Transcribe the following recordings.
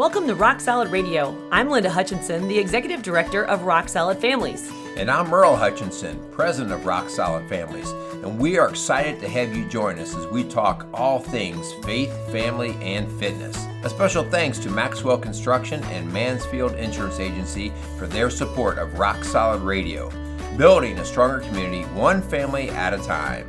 Welcome to Rock Solid Radio. I'm Linda Hutchinson, the Executive Director of Rock Solid Families. And I'm Merle Hutchinson, President of Rock Solid Families. And we are excited to have you join us as we talk all things faith, family, and fitness. A special thanks to Maxwell Construction and Mansfield Insurance Agency for their support of Rock Solid Radio, building a stronger community one family at a time.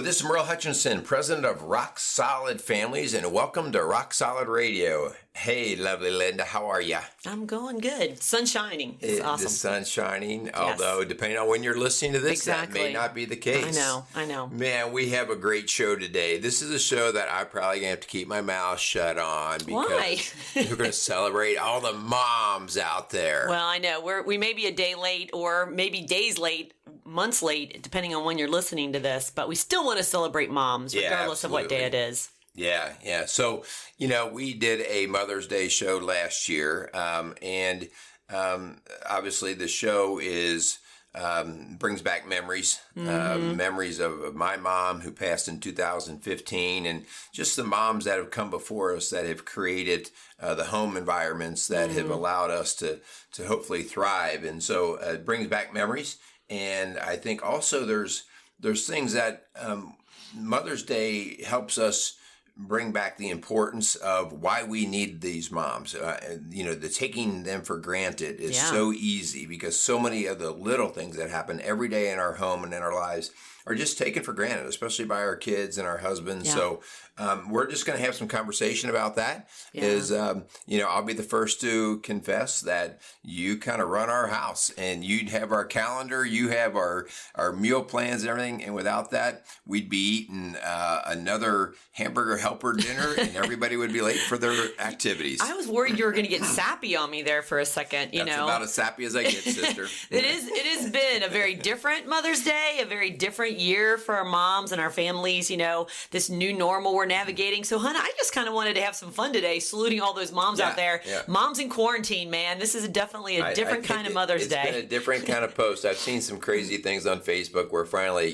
This is Merle Hutchinson, President of Rock Solid Families, and welcome to Rock Solid Radio. Hey, lovely Linda, how are ya? I'm going good. Sun's shining. It's awesome. The sun's shining, although depending on when you're listening to this, That may not be the case. I know. Man, we have a great show today. This is a show that I probably going to have to keep my mouth shut on because Why? We're going to celebrate all the moms out there. Well, I know. We may be a day late or maybe days late, months late, depending on when you're listening to this, but we still want to celebrate moms, regardless of what day it is. Yeah. So, we did a Mother's Day show last year, and obviously the show is brings back memories, memories of my mom who passed in 2015, and just the moms that have come before us that have created the home environments that have allowed us to hopefully thrive. And so it brings back memories. And I think also there's things that Mother's Day helps us bring back the importance of why we need these moms. The taking them for granted is so easy because so many of the little things that happen every day in our home and in our lives are just taken for granted, especially by our kids and our husbands. Yeah. So we're just going to have some conversation about that. I'll be the first to confess that you kind of run our house and you'd have our calendar, you have our meal plans and everything. And without that, we'd be eating another hamburger helper dinner and everybody would be late for their activities. I was worried you were going to get sappy on me there for a second. That's about as sappy as I get, sister. It has been a very different Mother's Day, a very different year for our moms and our families, this new normal we're navigating. So, hon, I just kind of wanted to have some fun today, saluting all those moms out there. Yeah. Moms in quarantine, man. This is definitely a different kind of Mother's Day. It's been a different kind of post. I've seen some crazy things on Facebook where finally,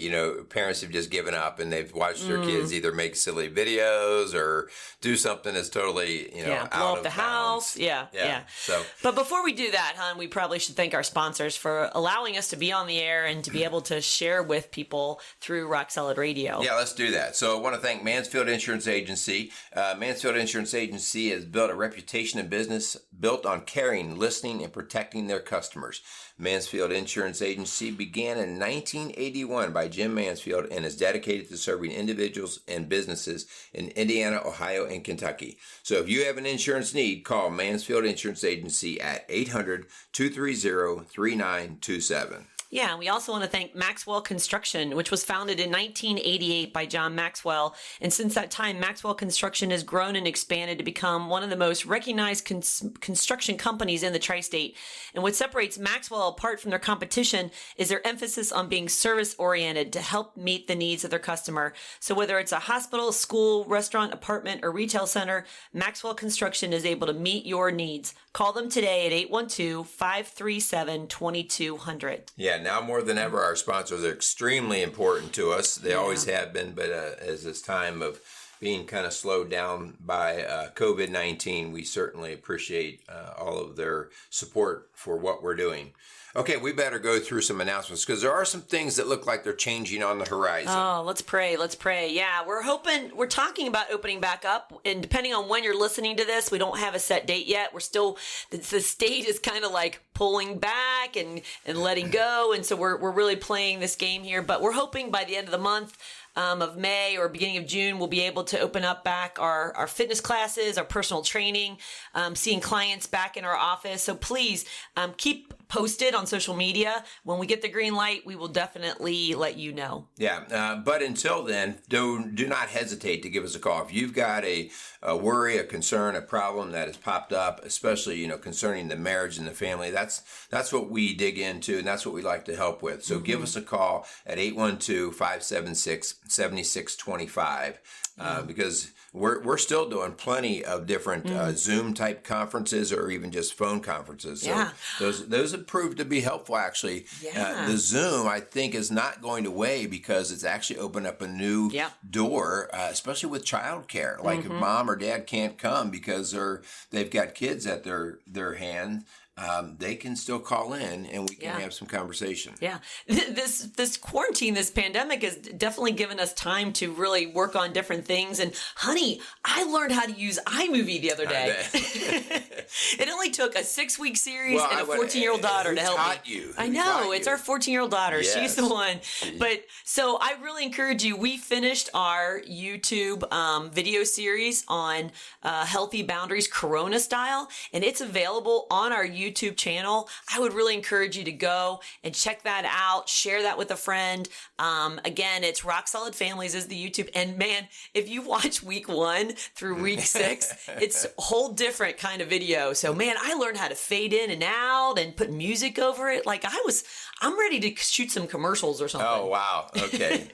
parents have just given up and they've watched their kids either make silly videos or do something that's totally, out blow up of the house. Yeah. So, but before we do that, hon, we probably should thank our sponsors for allowing us to be on the air and to be able to share with people through Rock Solid Radio. Yeah, let's do that. So I want to thank Mansfield Insurance Agency. Mansfield Insurance Agency has built a reputation in business built on caring, listening, and protecting their customers. Mansfield Insurance Agency began in 1981 by Jim Mansfield and is dedicated to serving individuals and businesses in Indiana, Ohio, and Kentucky. So if you have an insurance need, call Mansfield Insurance Agency at 800-230-3927. Yeah, we also want to thank Maxwell Construction, which was founded in 1988 by John Maxwell. And since that time, Maxwell Construction has grown and expanded to become one of the most recognized construction companies in the tri-state. And what separates Maxwell apart from their competition is their emphasis on being service-oriented to help meet the needs of their customer. So whether it's a hospital, school, restaurant, apartment, or retail center, Maxwell Construction is able to meet your needs. Call them today at 812-537-2200. Yeah, now more than ever, our sponsors are extremely important to us. They always have been, but as this time of being kind of slowed down by COVID-19, we certainly appreciate all of their support for what we're doing. Okay, we better go through some announcements because there are some things that look like they're changing on the horizon. Oh, let's pray. Yeah, we're talking about opening back up, and depending on when you're listening to this, we don't have a set date yet. We're still, the state is kind of like pulling back and letting go, and so we're really playing this game here, but we're hoping by the end of the month, of May or beginning of June, we'll be able to open up back our fitness classes, our personal training, seeing clients back in our office. So please keep posted on social media. When we get the green light, we will definitely let you know. Yeah, but until then, do not hesitate to give us a call. If you've got a worry, a concern, a problem that has popped up, especially concerning the marriage and the family, that's what we dig into, and that's what we like to help with. So give us a call at 812-576 7625, because we're still doing plenty of different Zoom type conferences or even just phone conferences. So those have proved to be helpful, actually. The Zoom, I think, is not going away because it's actually opened up a new door, especially with childcare. Like if mom or dad can't come because they've got kids at their hand. They can still call in and we can have some conversation. Yeah. This quarantine, this pandemic has definitely given us time to really work on different things. And honey, I learned how to use iMovie the other day. It only took a 6-week series and a 14-year-old daughter to help me. You? I know. It's our 14-year-old daughter. Yes. She's the one. But so I really encourage you. We finished our YouTube video series on healthy boundaries, Corona style, and it's available on our YouTube channel. I would really encourage you to go and check that out. Share that with a friend. Again, it's Rock Solid Families is the YouTube. And man, if you watch week 1 through week 6, it's a whole different kind of video. So man, I learned how to fade in and out and put music over it. Like I'm ready to shoot some commercials or something. Oh, wow. Okay.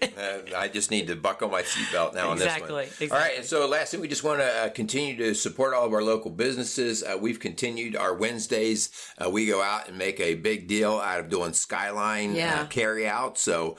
I just need to buckle my seatbelt now on this one. Exactly. All right. And so lastly, we just want to continue to support all of our local businesses. We've continued our Wednesdays. We go out and make a big deal out of doing Skyline carry out. So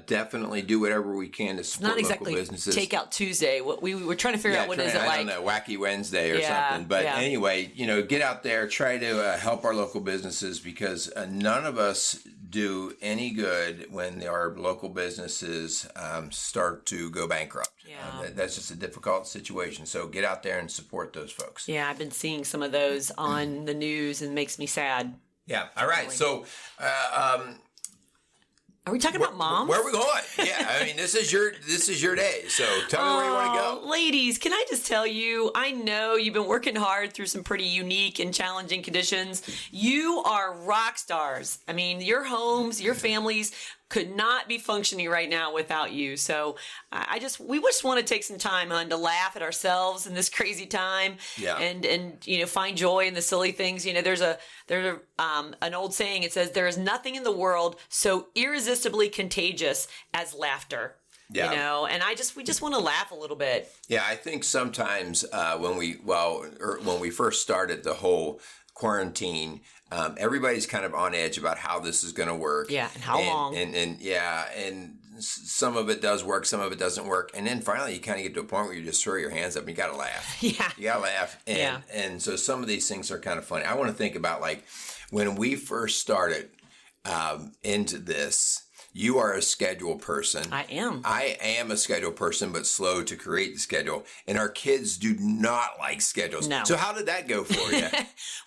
definitely do whatever we can to support local businesses. Not exactly Takeout Tuesday. What we were trying to figure out what is it like. I don't know, Wacky Wednesday or something. But anyway, get out there, try to help our local businesses because none of us do any good when our local businesses start to go bankrupt. That's just a difficult situation. So get out there and support those folks. Yeah, I've been seeing some of those on the news and it makes me sad. Yeah. All right. So are we talking about moms? Where are we going? Yeah, I mean, this is your day. So tell me where you want to go. Ladies, can I just tell you, I know you've been working hard through some pretty unique and challenging conditions. You are rock stars. I mean, your homes, your families could not be functioning right now without you. So we just want to take some time to laugh at ourselves in this crazy time and find joy in the silly things. There's an old saying. It says, there is nothing in the world so irresistibly contagious as laughter. Yeah. And we just want to laugh a little bit. Yeah. I think sometimes when we first started the whole quarantine, everybody's kind of on edge about how this is going to work. Yeah, and how long. And some of it does work, some of it doesn't work. And then finally you kind of get to a point where you just throw your hands up and you got to laugh. Yeah. You got to laugh. And so some of these things are kind of funny. I want to think about like when we first started into this. You are a schedule person. I am. I am a schedule person, but slow to create the schedule. And our kids do not like schedules. No. So how did that go for you?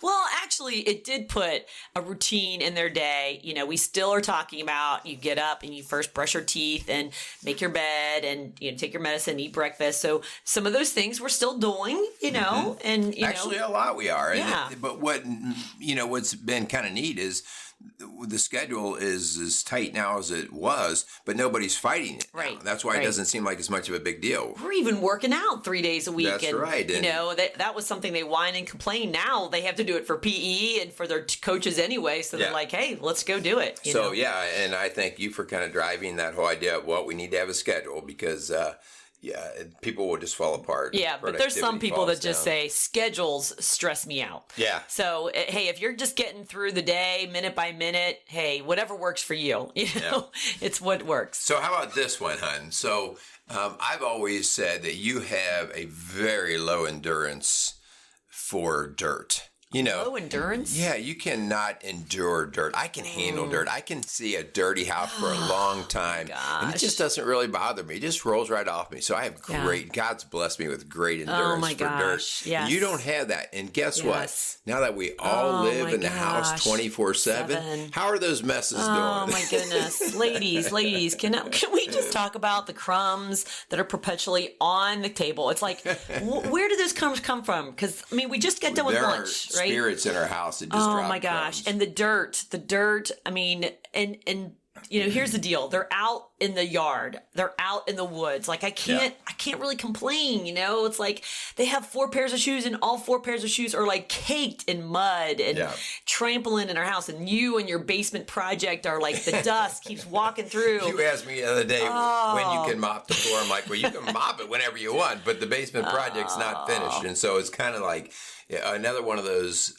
Well, actually, it did put a routine in their day. We still are talking about you get up and you first brush your teeth and make your bed and take your medicine, eat breakfast. So some of those things we're still doing, and actually a lot we are. Yeah. But what's been kind of neat is the schedule is as tight now as it was, but nobody's fighting it. Right. Now. That's why it doesn't seem like as much of a big deal. We're even working out 3 days a week. That's right. That was something they whine and complain. Now they have to do it for PE and for their coaches anyway. So they're like, hey, let's go do it. And I thank you for kind of driving that whole idea of, we need to have a schedule because people will just fall apart. Yeah, but there's some people that just say schedules stress me out. Yeah. So, hey, if you're just getting through the day minute by minute, hey, whatever works for you, it's what works. So how about this one, hun? So I've always said that you have a very low endurance for dirt. Low endurance? Yeah, you cannot endure dirt. I can handle dirt. I can see a dirty house for a long time. And it just doesn't really bother me. It just rolls right off me. So I have God's blessed me with great endurance for dirt. Yes. And you don't have that. And guess what? Now that we all live in the house 24/7, how are those messes doing? Oh my goodness. ladies, can we just talk about the crumbs that are perpetually on the table? It's like, where do those crumbs come from? Because, we just got done with lunch, right? Spirits in our house that just my gosh. crumbs. And the dirt, and here's the deal. They're out in the yard. They're out in the woods. Like I can't really complain, It's like they have 4 pairs of shoes and all 4 pairs of shoes are like caked in mud and trampling in our house. And you and your basement project are like the dust keeps walking through. You asked me the other day when you can mop the floor. I'm like, well, you can mop it whenever you want, but the basement project's not finished. And so it's kind of like another one of those,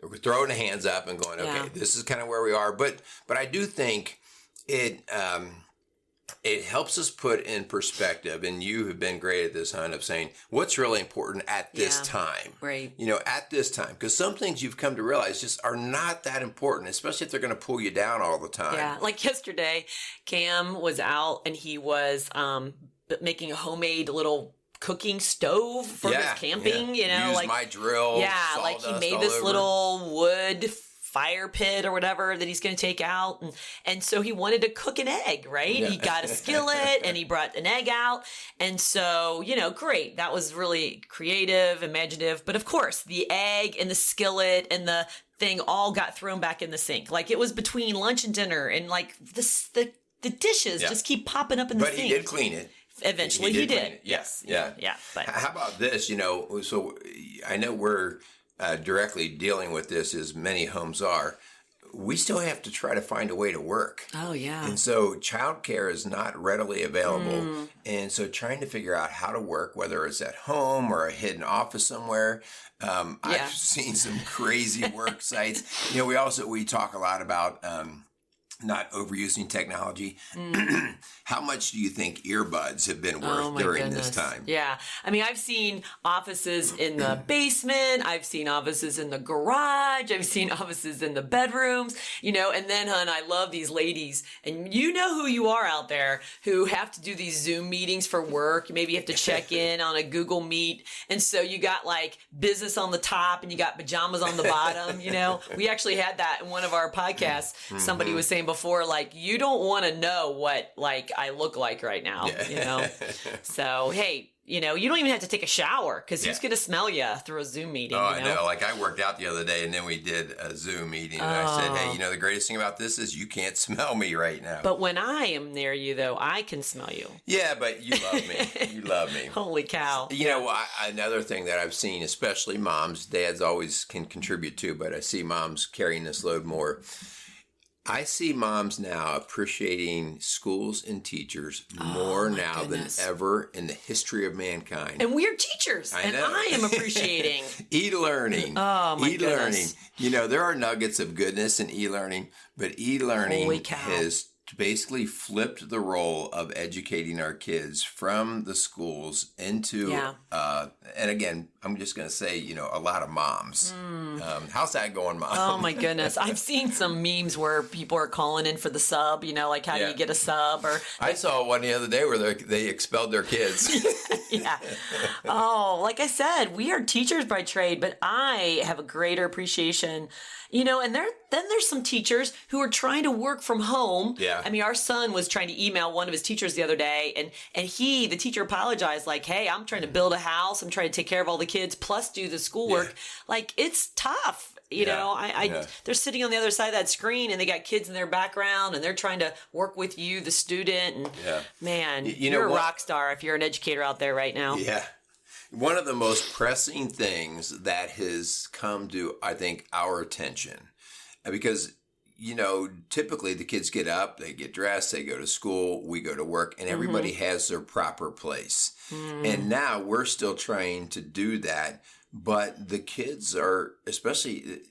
we're throwing the hands up and going, okay, this is kind of where we are. But I do think it helps us put in perspective, and you have been great at this, hon, of saying what's really important at this time. Right. At this time. Because some things you've come to realize just are not that important, especially if they're going to pull you down all the time. Yeah. Like yesterday, Cam was out and he was making a homemade little cooking stove for his camping, Use like my drill. Yeah, like he made this little wood fire pit or whatever that he's going to take out. And so he wanted to cook an egg, right? Yeah. He got a skillet and he brought an egg out. And so, great. That was really creative, imaginative. But of course, the egg and the skillet and the thing all got thrown back in the sink. Like it was between lunch and dinner and like the dishes just keep popping up in the sink. But he did clean it. Eventually he did. Yes. Yeah. But how about this? So I know we're directly dealing with this as many homes are. We still have to try to find a way to work. Oh, yeah. And so childcare is not readily available. And so trying to figure out how to work, whether it's at home or a hidden office somewhere. I've seen some crazy work sites. We talk a lot about not overusing technology. How much do you think earbuds have been worth during this time? Yeah. I mean, I've seen offices in the basement. I've seen offices in the garage. I've seen offices in the bedrooms, and then, hon, I love these ladies, and you know who you are out there who have to do these Zoom meetings for work. Maybe you have to check in on a Google Meet. And so you got like business on the top and you got pajamas on the bottom, We actually had that in one of our podcasts. Somebody was saying before, like, you don't want to know what, like, I look like right now, So, hey, you don't even have to take a shower because who's going to smell you through a Zoom meeting? I know. Like I worked out the other day and then we did a Zoom meeting and I said, hey, the greatest thing about this is you can't smell me right now. But when I am near you, though, I can smell you. Yeah, but you love me. You love me. Holy cow. Another thing that I've seen, especially moms, dads always can contribute too, but I see moms carrying this load more. I see moms now appreciating schools and teachers more now than ever in the history of mankind. And we're teachers, I am appreciating. E-learning. Oh, my E-learning. Goodness. There are nuggets of goodness in e-learning, but e-learning has basically flipped the role of educating our kids from the schools into, and again, I'm just going to say, a lot of moms. How's that going, Mom? Oh, my goodness. I've seen some memes where people are calling in for the sub, like how do you get a sub? Or I saw one the other day where they expelled their kids. Yeah. Oh, like I said, we are teachers by trade, but I have a greater appreciation, and then there's some teachers who are trying to work from home. Yeah. I mean, our son was trying to email one of his teachers the other day, and the teacher apologized, like, hey, I'm trying to build a house. I'm trying to take care of all the kids, plus do the schoolwork. Yeah. Like, it's tough. They're sitting on the other side of that screen and they got kids in their background and they're trying to work with you, the student. And man, you're a rock star if you're an educator out there right now. Yeah. One of the most pressing things that has come to, I think, our attention, because, typically the kids get up, they get dressed, they go to school, we go to work, and everybody has their proper place. And now we're still trying to do that. But the kids are, especially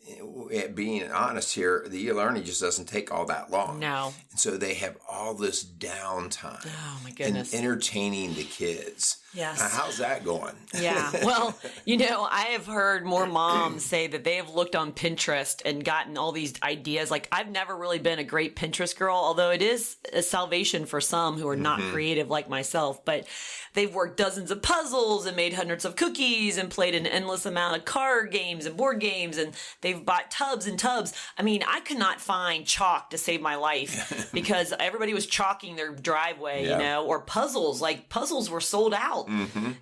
being honest here, the e-learning just doesn't take all that long. No. And so they have all this downtime. Oh, my goodness. And entertaining the kids. Yes. How's that going? Yeah. Well, I have heard more moms say that they have looked on Pinterest and gotten all these ideas. Like, I've never really been a great Pinterest girl, although it is a salvation for some who are not creative like myself. But they've worked dozens of puzzles and made hundreds of cookies and played an endless endless amount of card games and board games, and they've bought tubs and tubs. I mean, I could not find chalk to save my life because everybody was chalking their driveway, you know, or puzzles. Like puzzles were sold out,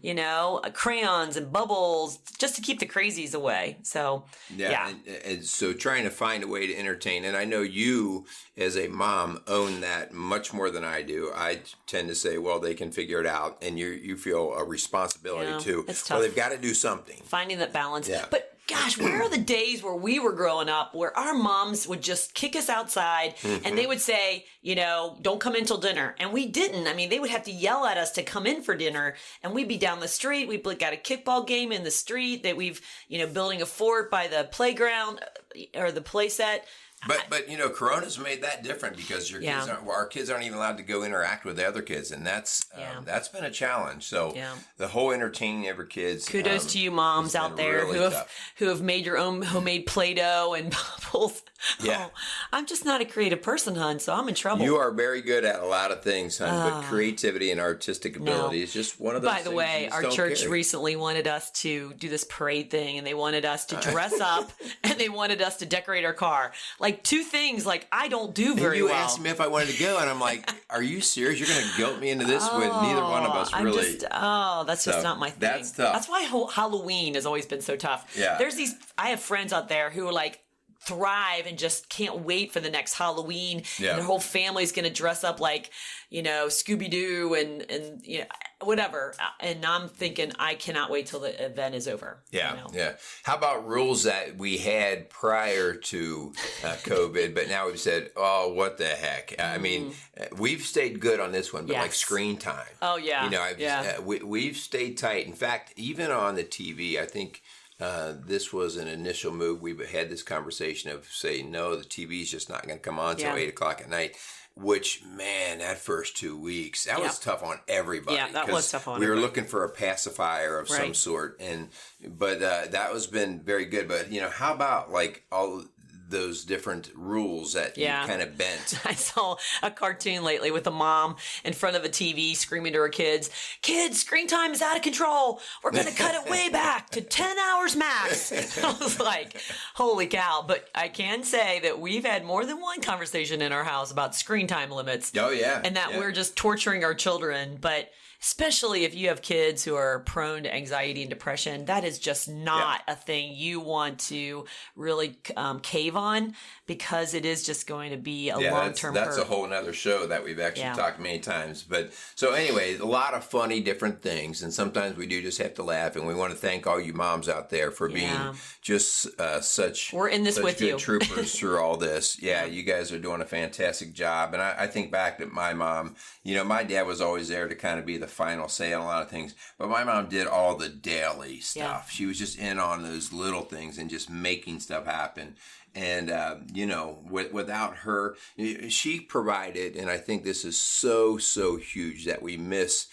you know, crayons and bubbles just to keep the crazies away. So, and so trying to find a way to entertain. And I know you as a mom own that much more than I do. I tend to say, well, they can figure it out, and you feel a responsibility too. It's tough. Well, they've got to do something. Finding that balance. Yeah. But gosh, where are the days where we were growing up where our moms would just kick us outside and they would say, you know, don't come in till dinner. And we didn't. I mean, they would have to yell at us to come in for dinner, and we'd be down the street. We've got a kickball game in the street that we've, you know, building a fort by the playground or the play set. But you know, Corona's made that different because our kids aren't even allowed to go interact with the other kids, and that's been a challenge. So the whole entertaining of our kids. Kudos to you moms out there really who have made your own homemade Play-Doh and bubbles. Yeah, I'm just not a creative person, hon, so I'm in trouble. You are very good at a lot of things, hon, but creativity and artistic ability is just one of those. By the way, our church recently wanted us to do this parade thing, and they wanted us to dress up, and they wanted us to decorate our car. Like two things, like I don't do very well. You asked me if I wanted to go, and I'm like, "Are you serious? You're going to guilt me into this when neither one of us really." That's just not my thing. That's tough. That's why Halloween has always been so tough. Yeah. I have friends out there who are like thrive and just can't wait for the next Halloween. Yeah. And their whole family's going to dress up like, you know, Scooby-Doo and you know, whatever. And I'm thinking, I cannot wait till the event is over. Yeah. You know? Yeah. How about rules that we had prior to COVID, but now we've said, oh, what the heck? I mean, we've stayed good on this one, but like screen time. Oh, yeah. You know, we've stayed tight. In fact, even on the TV, I think this was an initial move. We had this conversation of saying, no, the TV is just not going to come on until 8 o'clock at night. Which, man, that first 2 weeks, that was tough on everybody. Yeah, that was tough on we everybody. were looking for a pacifier of some sort, but that was been very good. But you know, how about like all those different rules that you kind of bent? I saw a cartoon lately with a mom in front of a TV screaming to her kids, screen time is out of control. We're going to cut it way back to 10 hours max. I was like, holy cow. But I can say that we've had more than one conversation in our house about screen time limits. Oh, yeah. And that we're just torturing our children. But especially if you have kids who are prone to anxiety and depression, that is just not a thing you want to really cave on, because it is just going to be a long-term hurt. That's a whole nother show that we've actually talked many times. But so anyway, a lot of funny different things, and sometimes we do just have to laugh. And we want to thank all you moms out there for being just such we're in this with good you troopers through all this. Yeah, you guys are doing a fantastic job. And I think back to my mom. You know, my dad was always there to kind of be the final say on a lot of things, but my mom did all the daily stuff. She was just in on those little things and just making stuff happen. And, you know, without her, she provided, and I think this is so, so huge that we miss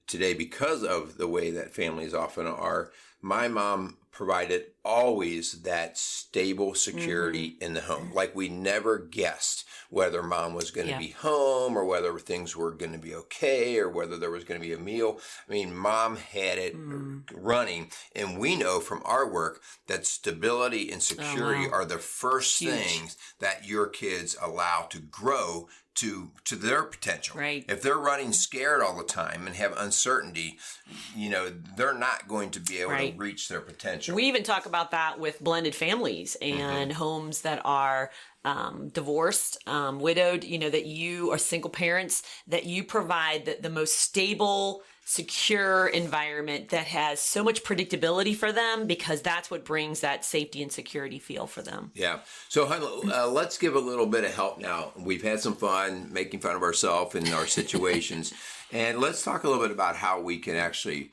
today because of the way that families often are. My mom provided always that stable security in the home. Like we never guessed whether mom was going to be home or whether things were going to be okay or whether there was going to be a meal. I mean, mom had it running. And we know from our work that stability and security are the first things that your kids allow to grow to their potential. Right. If they're running scared all the time and have uncertainty, you know, they're not going to be able to reach their potential. We even talk about that with blended families and homes that are divorced, widowed, you know, that you are single parents, that you provide the most stable, secure environment that has so much predictability for them, because that's what brings that safety and security feel for them. Yeah. So let's give a little bit of help now. We've had some fun making fun of ourselves and our situations. And let's talk a little bit about how we can actually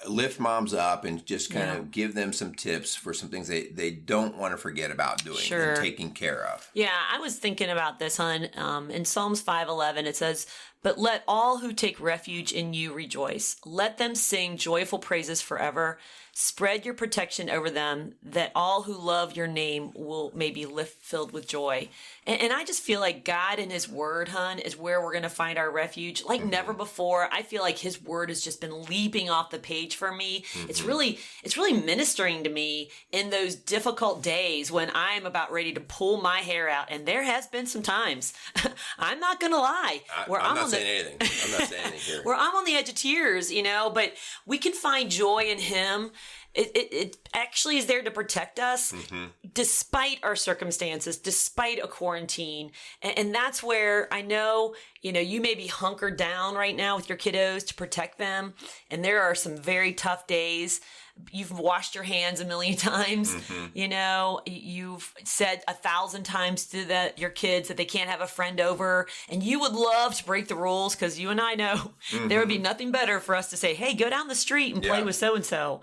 lift moms up and just kind of give them some tips for some things they don't want to forget about doing and taking care of. Yeah, I was thinking about this, hon. In Psalms 5:11, it says, But let all who take refuge in you rejoice. Let them sing joyful praises forever. Spread your protection over them, that all who love your name may be filled with joy. And I just feel like God and his word, hun, is where we're going to find our refuge. Like never before. I feel like his word has just been leaping off the page for me. It's really ministering to me in those difficult days when I'm about ready to pull my hair out. And there has been some times, I'm not going to lie, where I'm not saying anything. I'm not saying anything here. Where I'm on the edge of tears, but we can find joy in him. It actually is there to protect us despite our circumstances, despite a quarantine. And that's where I know, you may be hunkered down right now with your kiddos to protect them. And there are some very tough days. You've washed your hands a million times. You've said 1,000 times to your kids that they can't have a friend over, and you would love to break the rules because you and I know there would be nothing better for us to say, hey, go down the street and play with so-and-so,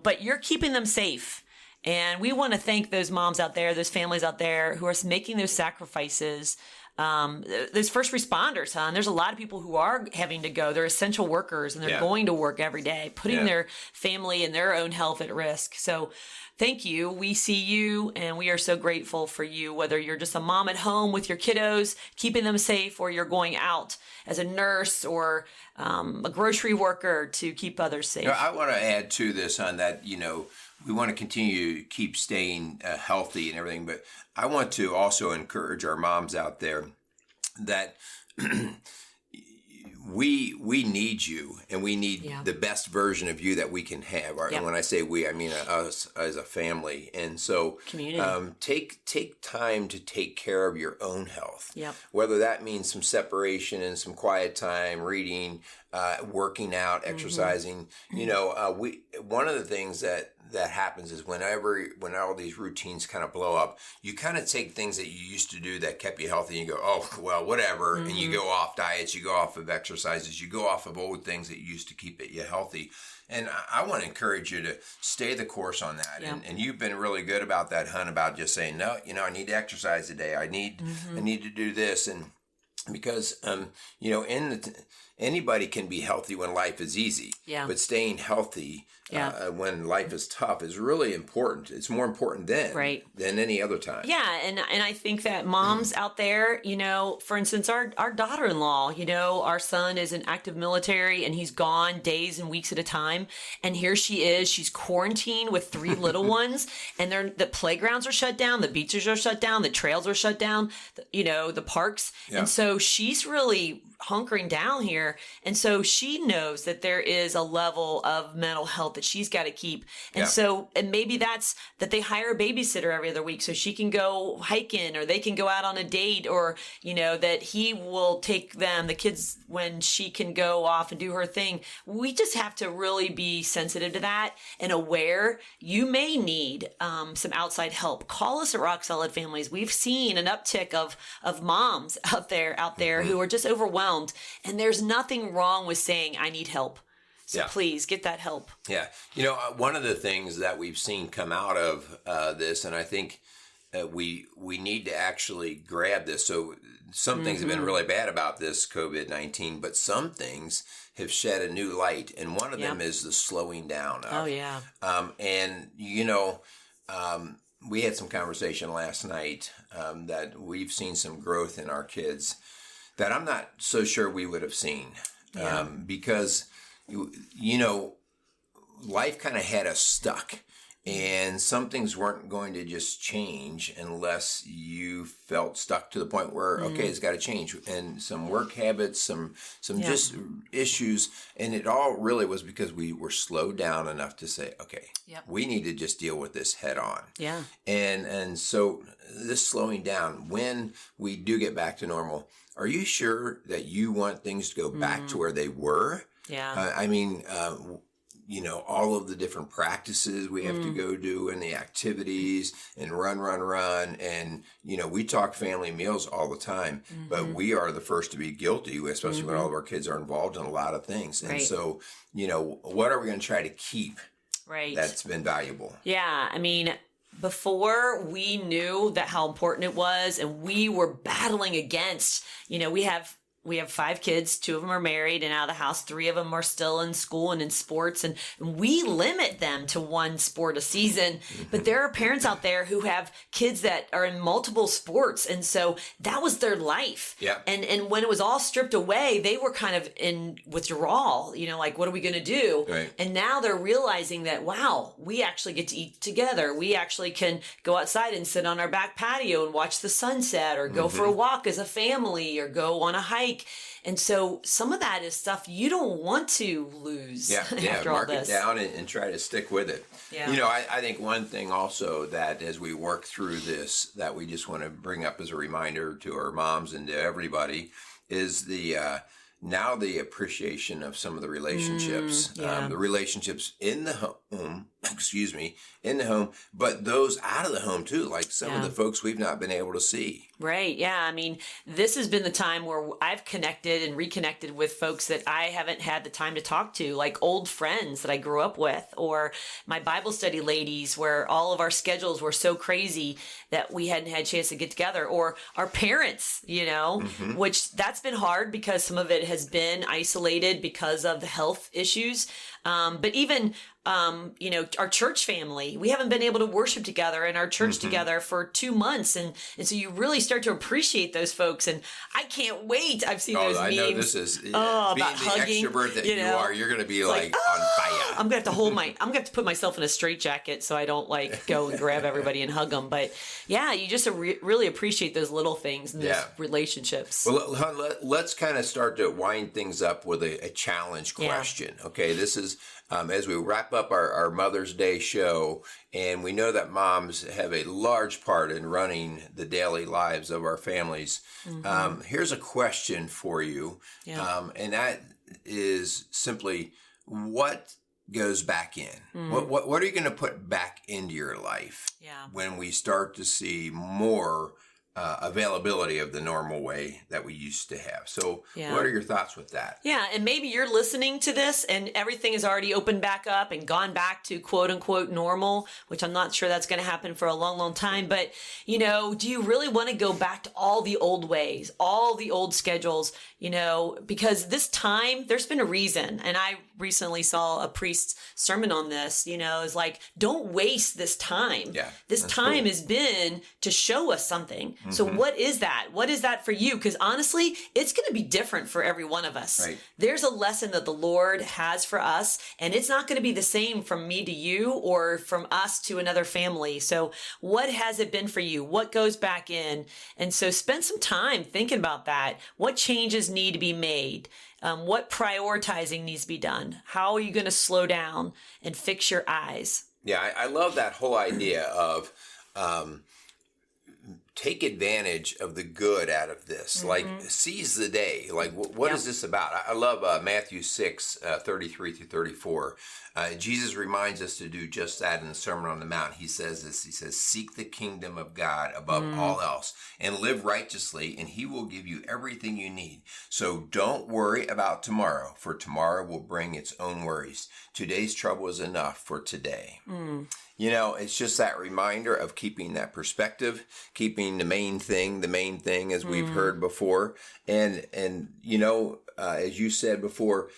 but you're keeping them safe. And we want to thank those moms out there, those families out there who are making those sacrifices. Those first responders, huh? And there's a lot of people who are having to go. They're essential workers and they're going to work every day, putting their family and their own health at risk. So thank you. We see you and we are so grateful for you, whether you're just a mom at home with your kiddos, keeping them safe, or you're going out as a nurse or a grocery worker to keep others safe. I want to add to this on that, we want to continue to keep staying healthy and everything, but I want to also encourage our moms out there that we need you, and we need the best version of you that we can have. And when I say we, I mean us as a family. And so take time to take care of your own health. Whether that means some separation and some quiet time, reading, working out, exercising. One of the things that happens is when all these routines kind of blow up, you kind of take things that you used to do that kept you healthy and you go, oh, well, whatever. And you go off diets, you go off of exercises, you go off of old things that you used to keep you healthy. And I want to encourage you to stay the course on that. And you've been really good about that, hun, about just saying, no, I need to exercise today. I need to do this. And because, anybody can be healthy when life is easy, but staying healthy when life is tough is really important. It's more important than any other time. Yeah, and I think that moms out there, for instance, our daughter-in-law, our son is in active military and he's gone days and weeks at a time. And here she is, she's quarantined with 3 little ones, and the playgrounds are shut down, the beaches are shut down, the trails are shut down, the parks. And so she's really hunkering down here. And so she knows that there is a level of mental health that she's got to keep. And so, and maybe that's that they hire a babysitter every other week so she can go hiking, or they can go out on a date, or, that he will take the kids, when she can go off and do her thing. We just have to really be sensitive to that and aware. You may need some outside help. Call us at Rock Solid Families. We've seen an uptick of moms out there who are just overwhelmed. And there's nothing wrong with saying, I need help. So please get that help. Yeah. One of the things that we've seen come out of this, and I think we need to actually grab this. So some things have been really bad about this COVID-19, but some things have shed a new light. And one of them is the slowing down. We had some conversation last night that we've seen some growth in our kids that I'm not so sure we would have seen because, life kind of had us stuck, and some things weren't going to just change unless you felt stuck to the point where, okay, it's got to change. And some work habits, some just issues. And it all really was because we were slowed down enough to say, okay, we need to just deal with this head on. Yeah. And so this slowing down, when we do get back to normal, are you sure that you want things to go back to where they were? Yeah. All of the different practices we have to go do, and the activities, and run. And, we talk family meals all the time, but we are the first to be guilty, especially when all of our kids are involved in a lot of things. And so, what are we going to try to keep that's been valuable? Yeah. Before we knew that how important it was, and we were battling against, we have we have 5 kids. 2 of them are married and out of the house. 3 of them are still in school and in sports. And we limit them to 1 sport a season. But there are parents out there who have kids that are in multiple sports. And so that was their life. Yeah. And when it was all stripped away, they were kind of in withdrawal, like, what are we going to do? Right. And now they're realizing that, wow, we actually get to eat together. We actually can go outside and sit on our back patio and watch the sunset, or go for a walk as a family, or go on a hike. And so some of that is stuff you don't want to lose after all this. Mark it down and try to stick with it. Yeah. I think one thing also that as we work through this, that we just want to bring up as a reminder to our moms and to everybody, is the appreciation of some of the relationships, the relationships in the home, in the home, but those out of the home too, like some of the folks we've not been able to see. Right. Yeah. I mean, this has been the time where I've connected and reconnected with folks that I haven't had the time to talk to, like old friends that I grew up with, or my Bible study ladies, where all of our schedules were so crazy that we hadn't had a chance to get together, or our parents, which that's been hard because some of it has been isolated because of the health issues. But even, our church family, we haven't been able to worship together in our church together for 2 months. And so you really start to appreciate those folks. And I can't wait. I've seen those memes. I know this is, being about the hugging, extrovert that you are, you're going to be like on fire. I'm going to have to put myself in a straitjacket so I don't go and grab everybody and hug them. But yeah, you just really appreciate those little things and those relationships. Well, let's kind of start to wind things up with a challenge question. Okay, this is as we wrap up our Mother's Day show, and we know that moms have a large part in running the daily lives of our families. Here's a question for you, and that is simply, what goes back in? What are you going to put back into your life when we start to see more availability of the normal way that we used to have? So what are your thoughts with that? Yeah. And maybe you're listening to this and everything is already opened back up and gone back to quote unquote normal, which I'm not sure that's going to happen for a long, long time. But, do you really want to go back to all the old ways, all the old schedules, because this time there's been a reason. And I recently saw a priest's sermon on this, is like, don't waste this time. Yeah, this time has been to show us something. So what is that? What is that for you? Because honestly, it's going to be different for every one of us. Right. There's a lesson that the Lord has for us, and it's not going to be the same from me to you or from us to another family. So what has it been for you? What goes back in? And so spend some time thinking about that. What changes need to be made? What prioritizing needs to be done? How are you going to slow down and fix your eyes? Yeah, I love that whole idea of take advantage of the good out of this. Like, seize the day. Like, what is this about? I love Matthew 6, 33 through 34. Jesus reminds us to do just that in the Sermon on the Mount. He says this. He says, seek the kingdom of God above all else and live righteously, and he will give you everything you need. So don't worry about tomorrow, for tomorrow will bring its own worries. Today's trouble is enough for today. It's just that reminder of keeping that perspective, keeping the main thing as we've heard before. And as you said before,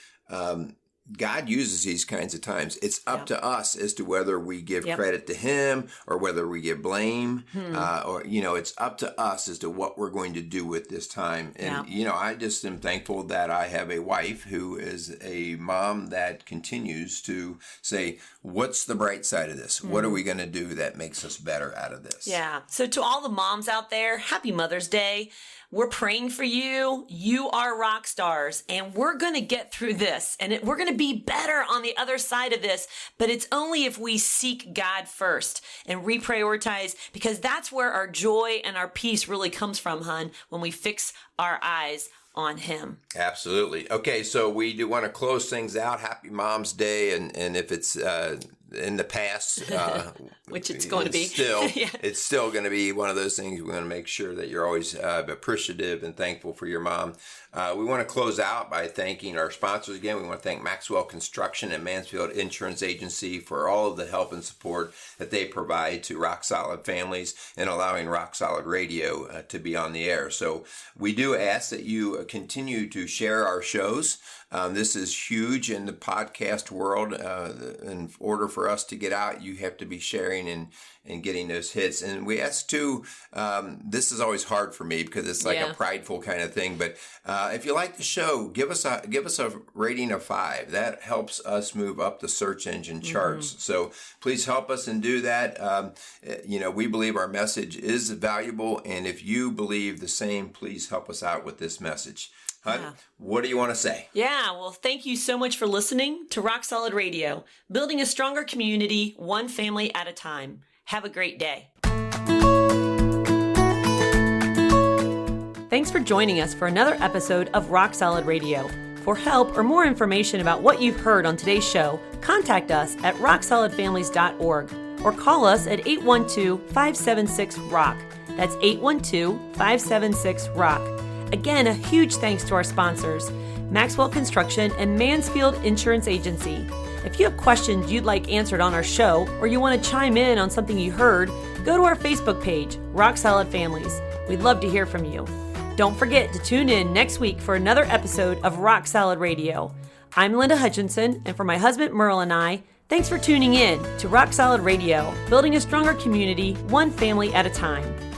God uses these kinds of times. It's up to us as to whether we give credit to him or whether we give blame, or it's up to us as to what we're going to do with this time. And, I just am thankful that I have a wife who is a mom that continues to say, what's the bright side of this? What are we going to do that makes us better out of this? Yeah. So to all the moms out there, happy Mother's Day. We're praying for you. You are rock stars, and we're going to get through this, and we're going to be better on the other side of this, but it's only if we seek God first and reprioritize, because that's where our joy and our peace really comes from, hon, when we fix our eyes on him. Absolutely. Okay, so we do want to close things out. Happy Mom's Day, and if it's in the past, which it's going to be. Still, Yeah. It's still going to be one of those things. We're going to make sure that you're always appreciative and thankful for your mom. We want to close out by thanking our sponsors again. We want to thank Maxwell Construction and Mansfield Insurance Agency for all of the help and support that they provide to Rock Solid families and allowing Rock Solid Radio to be on the air. So we do ask that you continue to share our shows. This is huge in the podcast world. In order for us to get out, you have to be sharing and getting those hits. And we ask too, this is always hard for me because it's like a prideful kind of thing. But if you like the show, give us a rating of 5. That helps us move up the search engine charts. So please help us and do that. We believe our message is valuable. And if you believe the same, please help us out with this message. What do you want to say? Yeah, well, thank you so much for listening to Rock Solid Radio, building a stronger community, one family at a time. Have a great day. Thanks for joining us for another episode of Rock Solid Radio. For help or more information about what you've heard on today's show, contact us at rocksolidfamilies.org or call us at 812-576-ROCK. That's 812-576-ROCK. Again, a huge thanks to our sponsors, Maxwell Construction and Mansfield Insurance Agency. If you have questions you'd like answered on our show, or you want to chime in on something you heard, go to our Facebook page, Rock Solid Families. We'd love to hear from you. Don't forget to tune in next week for another episode of Rock Solid Radio. I'm Linda Hutchinson, and for my husband Merle and I, thanks for tuning in to Rock Solid Radio, building a stronger community, one family at a time.